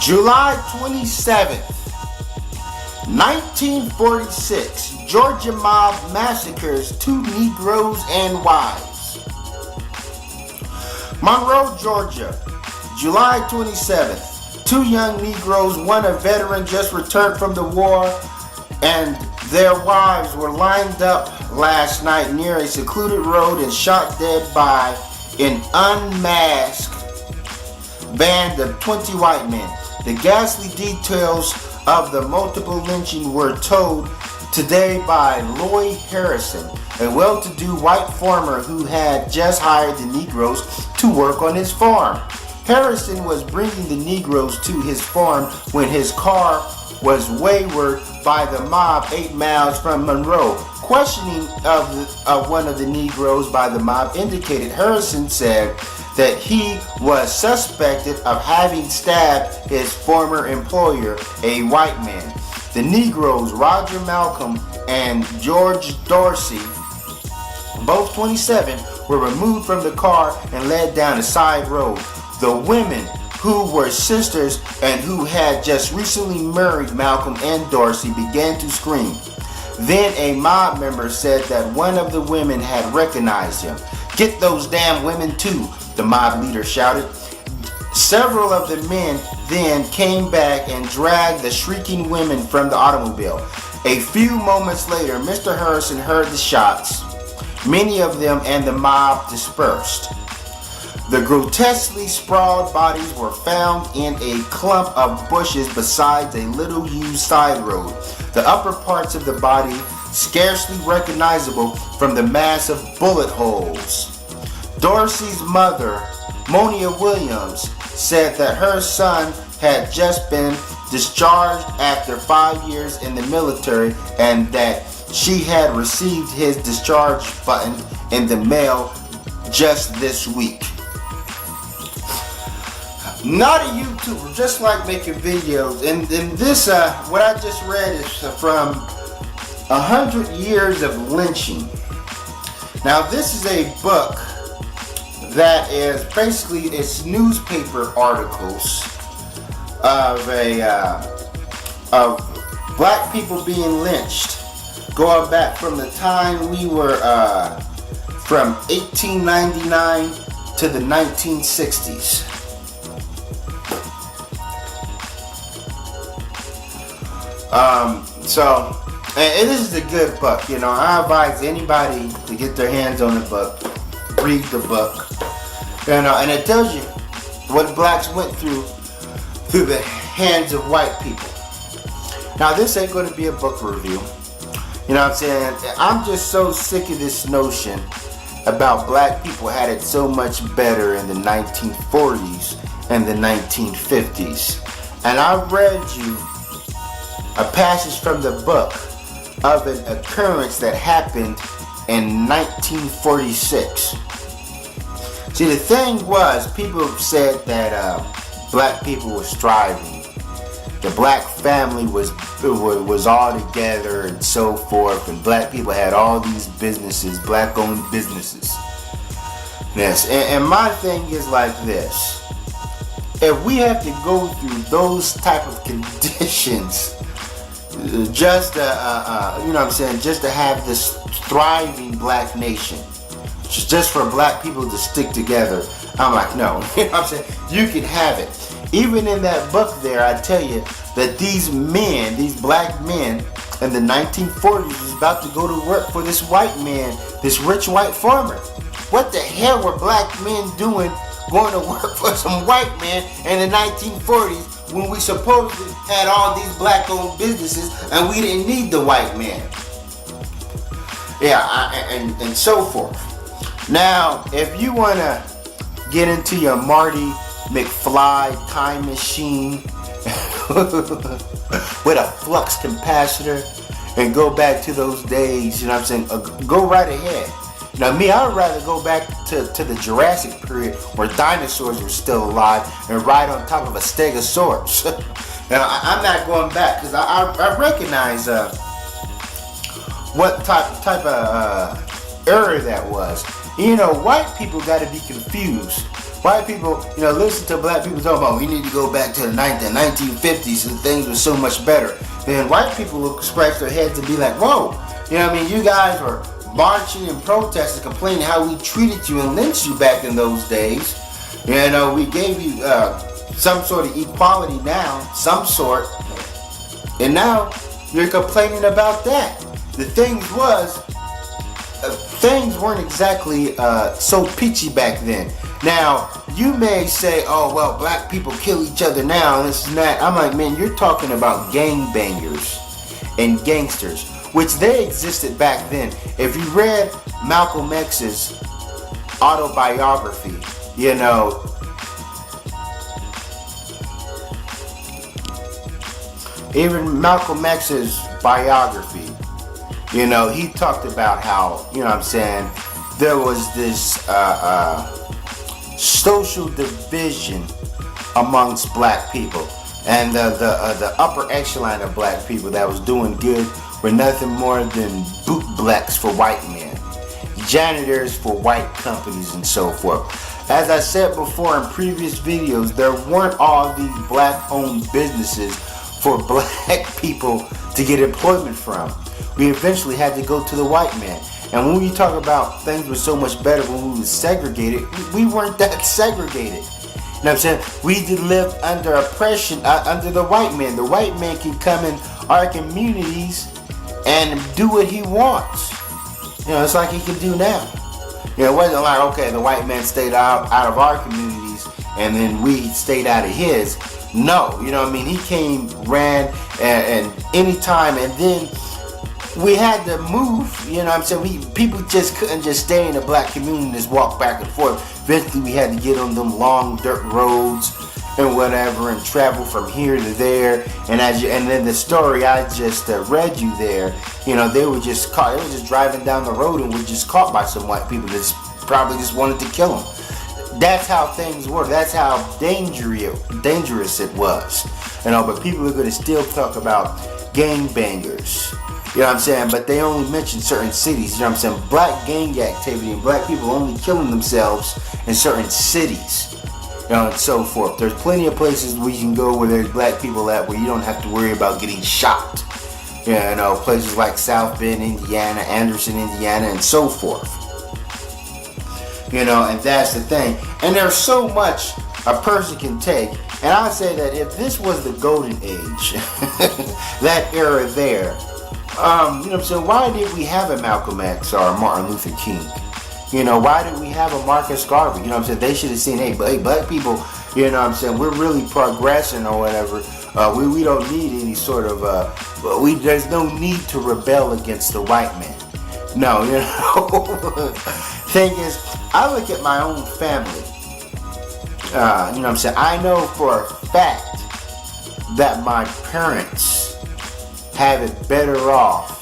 July 27th, 1946, Georgia mob massacres 2 Negroes and wives. Monroe, Georgia, July 27th, 2 young Negroes, one a veteran just returned from the war, and their wives were lined up last night near a secluded road and shot dead by an unmasked band of 20 white men. The ghastly details of the multiple lynching were told today by Lloyd Harrison, a well-to-do white farmer who had just hired the Negroes to work on his farm. Harrison was bringing the Negroes to his farm when his car was wayward by the mob 8 miles from Monroe. Questioning of one of the Negroes by the mob indicated Harrison said that he was suspected of having stabbed his former employer, a white man. The Negroes, Roger Malcolm and George Dorsey, both 27, were removed from the car and led down a side road. The women, who were sisters and who had just recently married Malcolm and Dorsey, began to scream. Then a mob member said that one of the women had recognized him. "Get those damn women too," the mob leader shouted. Several of the men then came back and dragged the shrieking women from the automobile. A few moments later, Mr. Harrison heard the shots, many of them, and the mob dispersed. The grotesquely sprawled bodies were found in a clump of bushes beside a little-used side road. The upper parts of the body scarcely recognizable from the mass of bullet holes. Dorsey's mother, Monia Williams, said that her son had just been discharged after 5 years in the military and that she had received his discharge button in the mail just this week. Not a YouTuber, just like making videos. And this, what I just read is from 100 Years of Lynching. Now, this is a book that is basically, it's newspaper articles of black people being lynched, going back from the time we were from 1899 to the 1960s. And this is a good book. You know, I advise anybody to get their hands on the book, read the book, you know, and it tells you what blacks went through the hands of white people. Now, this ain't going to be a book review. You know what I'm saying? I'm just so sick of this notion about black people had it so much better in the 1940s and the 1950s. And I read you a passage from the book of an occurrence that happened in 1946. See, the thing was, people said that black people were striving. The black family was all together and so forth, and black people had all these businesses, black-owned businesses. Yes, and my thing is like this. If we have to go through those type of conditions just you know what I'm saying, just to have this thriving black nation, just for black people to stick together, I'm like, no. You know what I'm saying? You can have it. Even in that book there, I tell you that these men, these black men in the 1940s was about to go to work for this white man, this rich white farmer. What the hell were black men doing going to work for some white man in the 1940s when we supposedly had all these black-owned businesses and we didn't need the white man? Yeah, and so forth. Now, if you want to get into your Marty McFly time machine with a flux capacitor and go back to those days, you know what I'm saying, go right ahead. Now, me, I would rather go back to the Jurassic period where dinosaurs were still alive and ride on top of a stegosaurus. Now, I'm not going back because I recognize what type of era that was. You know, white people got to be confused White people, listen to black people talk about we need to go back to the 1950s and things were so much better. Then white people will scratch their heads and be like, whoa, you guys were marching and protesting, complaining how we treated you and lynched you back in those days. We gave you some sort of equality now, some sort, and now you're complaining about that. The thing was, things weren't exactly so peachy back then. Now, you may say, oh, well, black people kill each other now, and this and that. I'm like, man, you're talking about gangbangers and gangsters, which they existed back then. If you read Malcolm X's autobiography, even Malcolm X's biography, he talked about how, there was this social division amongst black people, and the upper echelon of black people that was doing good were nothing more than boot blacks for white men, janitors for white companies, and so forth. As I said before in previous videos, there weren't all these black-owned businesses for black people to get employment from. We eventually had to go to the white man. And when we talk about things were so much better when we were segregated, we weren't that segregated. You know what I'm saying? We did live under oppression, under the white man. The white man can come in our communities and do what he wants. It's like he can do now. It wasn't like, okay, the white man stayed out of our communities and then we stayed out of his. No, he came, ran, and anytime, and then we had to move, people just couldn't just stay in the black community and just walk back and forth. Eventually we had to get on them long dirt roads and whatever and travel from here to there. And then the story I just read you there, they were just caught, they were just driving down the road and were just caught by some white people that probably just wanted to kill them. That's how things were. That's how dangerous it was. But people are going to still talk about gangbangers. But they only mention certain cities. Black gang activity and black people only killing themselves in certain cities. And so forth. There's plenty of places we can go where there's black people at where you don't have to worry about getting shot. Places like South Bend, Indiana, Anderson, Indiana, and so forth. And that's the thing. And there's so much a person can take. And I say that if this was the golden age, that era there, why did we have a Malcolm X or a Martin Luther King? Why did we have a Marcus Garvey? They should have seen, hey, black people, we're really progressing or whatever. We don't need any sort of, there's no need to rebel against the white man. No, Thing is, I look at my own family. I know for a fact that my parents have it better off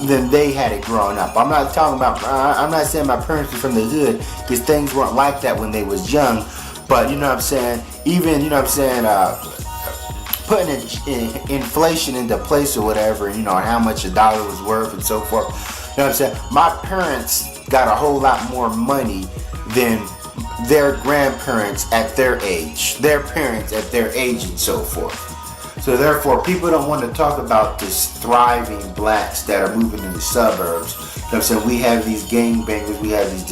than they had it growing up. I'm not talking about, I'm not saying my parents were from the hood, because things weren't like that when they was young. But even, putting inflation into place or whatever, and how much a dollar was worth and so forth. My parents got a whole lot more money than their grandparents at their age, their parents at their age, and so forth. So therefore, people don't want to talk about this thriving blacks that are moving in the suburbs. We have these gangbangers, we have these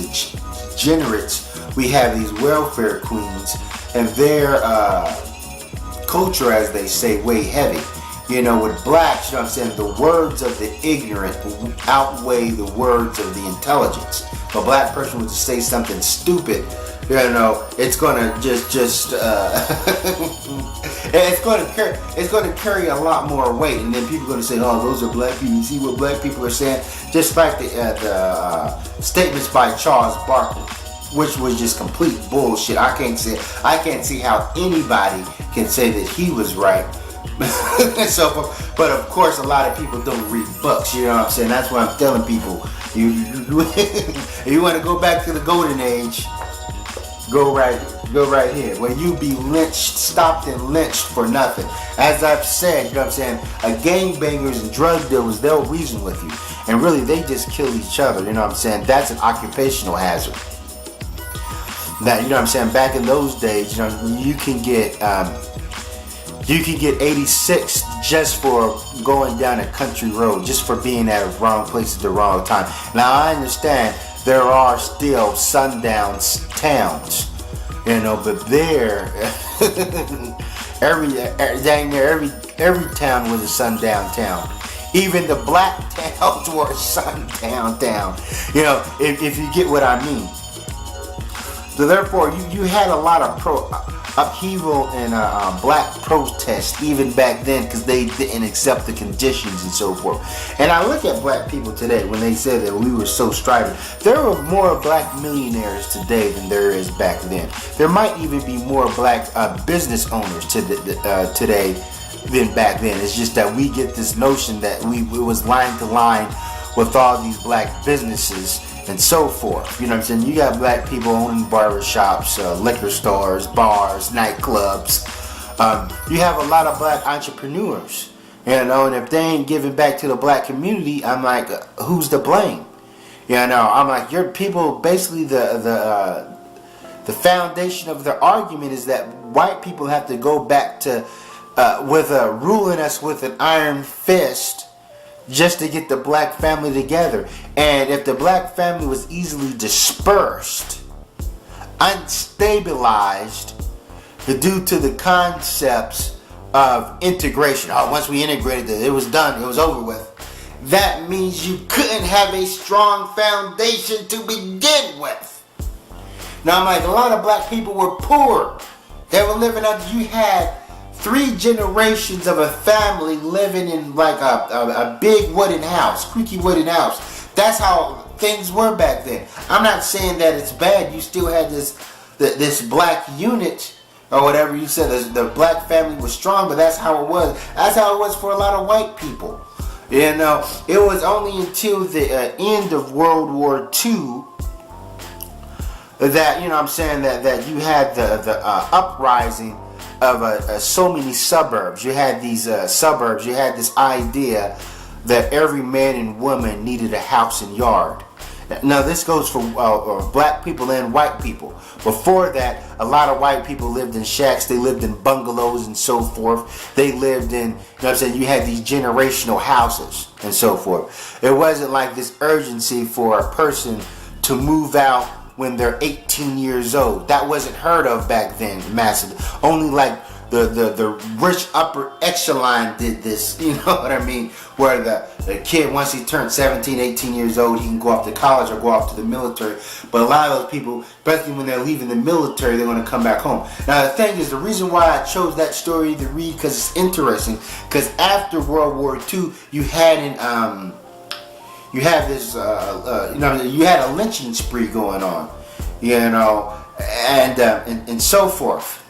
degenerates, we have these welfare queens, and their culture, as they say, way heavy. With blacks, the words of the ignorant outweigh the words of the intelligence. If a black person was to say something stupid, it's gonna it's gonna carry a lot more weight, and then people are gonna say, "Oh, those are black people." You see what black people are saying? Just like the statements by Charles Barkley, which was just complete bullshit. I can't see how anybody can say that he was right. So, but of course, a lot of people don't read books. That's why I'm telling people, if you want to go back to the golden age, go right here, where you be stopped and lynched for nothing. As I've said, gangbangers and drug dealers, they'll reason with you, and really they just kill each other. That's an occupational hazard. Now, you know what I'm saying, back in those days, you know, you can get 86 just for going down a country road, just for being at a wrong place at the wrong time. Now, I understand there are still sundown towns, you know, but there, dang near every town was a sundown town. Even the black towns were a sundown town. You know, if you get what I mean. So therefore, you had a lot of upheaval and black protest even back then, because they didn't accept the conditions and so forth. And I look at black people today when they said that we were so striving. There are more black millionaires today than there is back then. There might even be more black business owners today than back then. It's just that we get this notion that it was line to line with all these black businesses and so forth. You know what I'm saying? You got black people owning barbershops, liquor stores, bars, nightclubs. You have a lot of black entrepreneurs. You know, and if they ain't giving back to the black community, I'm like, who's to blame? You know, I'm like, your people, basically the foundation of their argument is that white people have to go back to ruling us with an iron fist just to get the black family together. And if the black family was easily dispersed, unstabilized, due to the concepts of integration. Oh, once we integrated it was done, it was over with. That means you couldn't have a strong foundation to begin with. Now, I'm like, a lot of black people were poor. They were living under, you had 3 generations of a family living in like a big wooden house, creaky wooden house. That's how things were back then. I'm not saying that it's bad. You still had this black unit or whatever you said. The black family was strong, but that's how it was. That's how it was for a lot of white people. You know, it was only until the end of World War II that, you know what I'm saying, that you had the uprising of so many suburbs. You had these suburbs. You had this idea that every man and woman needed a house and yard. Now this goes for black people and white people. Before that, a lot of white people lived in shacks. They lived in bungalows and so forth. They lived in, you know what I'm saying, you had these generational houses and so forth. It wasn't like this urgency for a person to move out when they're 18 years old. That wasn't heard of back then, massively. Only like the rich upper echelon did this, you know what I mean? Where the kid, once he turned 17, 18 years old, he can go off to college or go off to the military. But a lot of those people, especially when they're leaving the military, they're going to come back home. Now the thing is, the reason why I chose that story to read, because it's interesting, because after World War II, you had you had this, you had a lynching spree going on, you know, and so forth.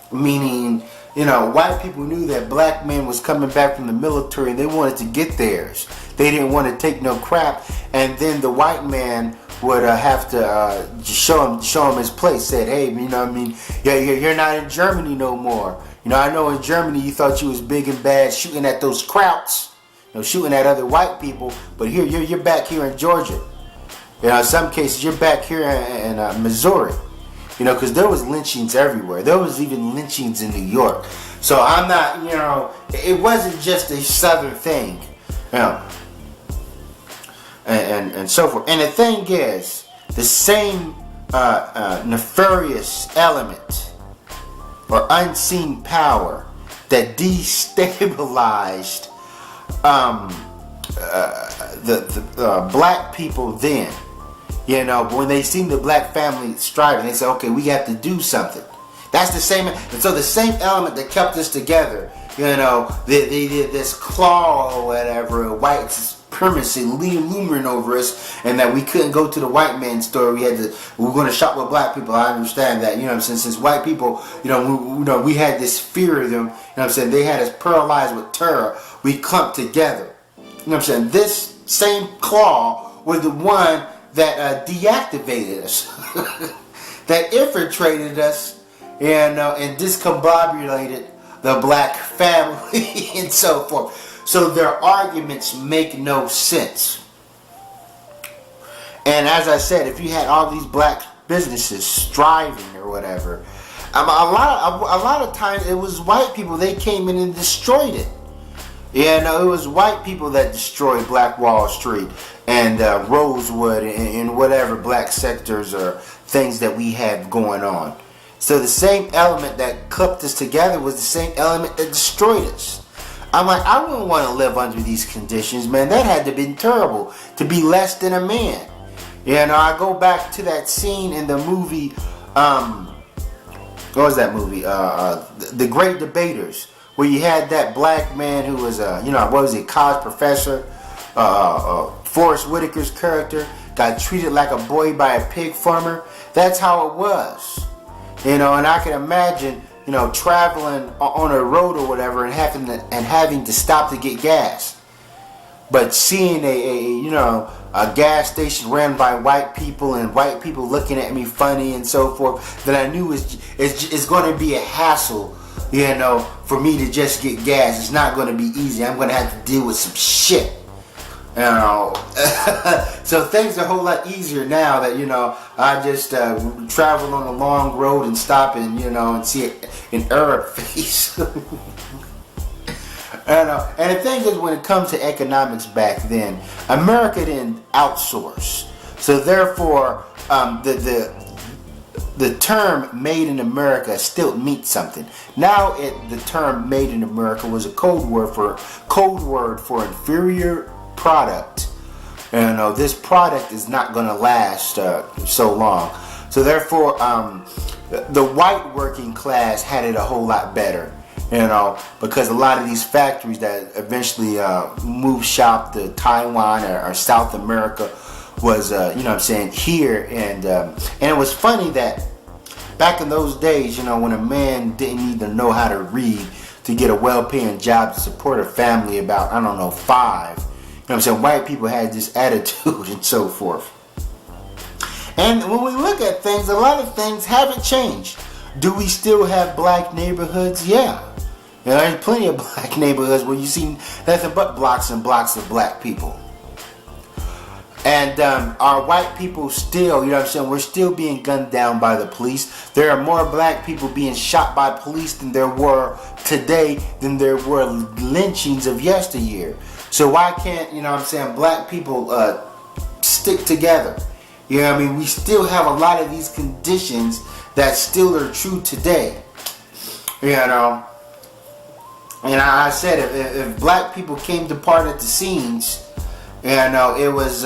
Meaning, you know, white people knew that black men was coming back from the military and they wanted to get theirs. They didn't want to take no crap, and then the white man would have to show him his place. Said, hey, you know what I mean? Yeah, you're not in Germany no more. You know, I know in Germany you thought you was big and bad, shooting at those krauts, you know, shooting at other white people, but here you're back here in Georgia. You know, in some cases you're back here in Missouri. You know, because there was lynchings everywhere. There was even lynchings in New York. So I'm not, you know, it wasn't just a southern thing, you know, and so forth. And the thing is, the same nefarious element or unseen power that destabilized the black people then, you know, when they seen the black family striving, they said, okay, we have to do something. That's the same, and so the same element that kept us together, you know, they did this claw or whatever, white supremacy looming over us, and that we couldn't go to the white man's store. We were going to shop with black people. I understand that, you know what I'm saying, since white people, you know, we had this fear of them, you know what I'm saying, they had us paralyzed with terror. We clumped together. You know what I'm saying, this same claw was the one that deactivated us, that infiltrated us, and discombobulated the black family and so forth. So their arguments make no sense. And as I said, if you had all these black businesses striving or whatever. A lot of times it was white people. They came in and destroyed it. Yeah, no, it was white people that destroyed Black Wall Street and Rosewood and whatever black sectors or things that we had going on. So the same element that clipped us together was the same element that destroyed us. I'm like, I wouldn't want to live under these conditions, man. That had to have been terrible, to be less than a man. You know, I go back to that scene in the movie, what was that movie? The Great Debaters, where you had that black man who was, what was he, college professor, Forrest Whitaker's character, got treated like a boy by a pig farmer. That's how it was. You know, and I can imagine, you know, traveling on a road or whatever and having to stop to get gas. But seeing a gas station ran by white people and white people looking at me funny and so forth, that I knew it's going to be a hassle, you know, for me to just get gas. It's not going to be easy. I'm going to have to deal with some shit. You know, so things are a whole lot easier now that, you know, I just travel on a long road and stop and, you know, and see an Arab face. And the thing is, when it comes to economics back then, America didn't outsource. So therefore, the term "made in America" still means something. Now, the term "made in America" was a code word for inferior product. And this product is not going to last so long. So therefore, the white working class had it a whole lot better, you know, because a lot of these factories that eventually moved shop to Taiwan or South America was, here. And it was funny that back in those days, you know, when a man didn't even know how to read to get a well-paying job to support a family about, 5. You know what I'm saying? White people had this attitude and so forth. And when we look at things, a lot of things haven't changed. Do we still have black neighborhoods? Yeah. You know, there's plenty of black neighborhoods where you see nothing but blocks and blocks of black people. And our white people still, you know what I'm saying, we're still being gunned down by the police. There are more black people being shot by police than there were today than there were lynchings of yesteryear. So why can't, you know what I'm saying, black people stick together? You know what I mean? We still have a lot of these conditions that still are true today. You know? And I said, if black people came to part at the scenes, you know, it was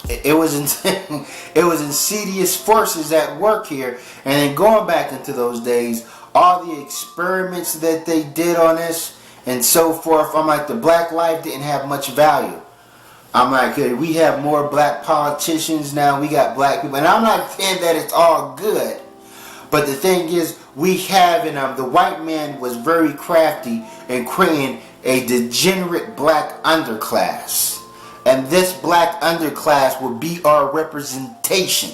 it was insidious forces at work here. And then going back into those days, all the experiments that they did on us and so forth, I'm like, the black life didn't have much value. I'm like, we have more black politicians now, we got black people, and I'm not saying that it's all good, but the thing is, we have, and the white man was very crafty in creating a degenerate black underclass, and this black underclass will be our representation.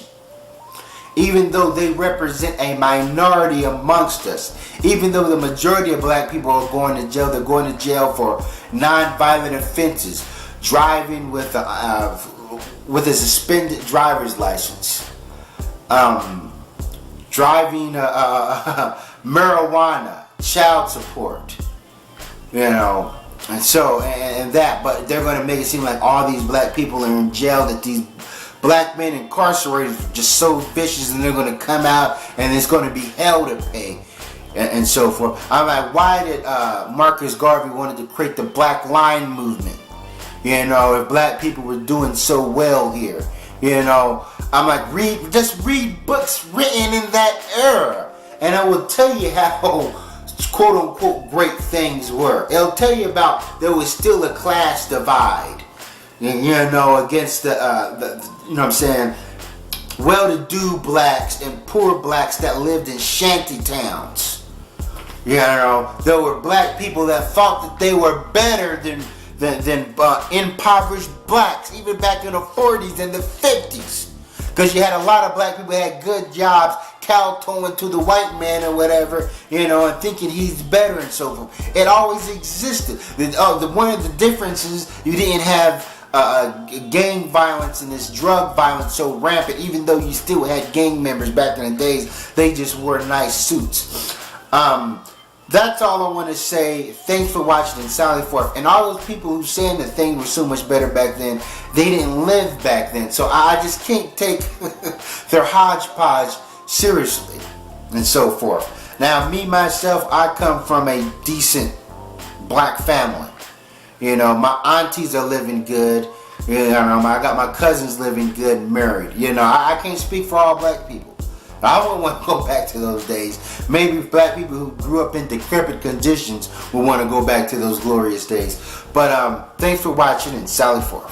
Even though they represent a minority amongst us, even though the majority of black people are going to jail, they're going to jail for non-violent offenses, driving with a suspended driver's license, driving marijuana, child support, you know, and that. But they're going to make it seem like all these black people are in jail, that these black men incarcerated are just so vicious, and they're going to come out and it's going to be hell to pay, and so forth. I'm like, why did Marcus Garvey wanted to create the Black Line movement? You know, if black people were doing so well here, you know, I'm like, just read books written in that era, and I will tell you how quote unquote great things were. It'll tell you about there was still a class divide, you know, against the you know what I'm saying, well-to-do blacks and poor blacks that lived in shanty towns. You know, there were black people that thought that they were better than impoverished blacks, even back in the 40s and the 50s. Because you had a lot of black people that had good jobs, kowtowing to the white man or whatever, you know, and thinking he's better and so forth. It always existed. One of the differences, you didn't have gang violence and this drug violence so rampant, even though you still had gang members back in the days. They just wore nice suits. That's all I want to say. Thanks for watching and Sally Forth. And all those people who saying that things were so much better back then, they didn't live back then. So I just can't take their hodgepodge seriously and so forth. Now, me, myself, I come from a decent black family. You know, my aunties are living good. You know, I got my cousins living good and married. You know, I can't speak for all black people. I wouldn't want to go back to those days. Maybe black people who grew up in decrepit conditions will want to go back to those glorious days. But thanks for watching and Sally Forth.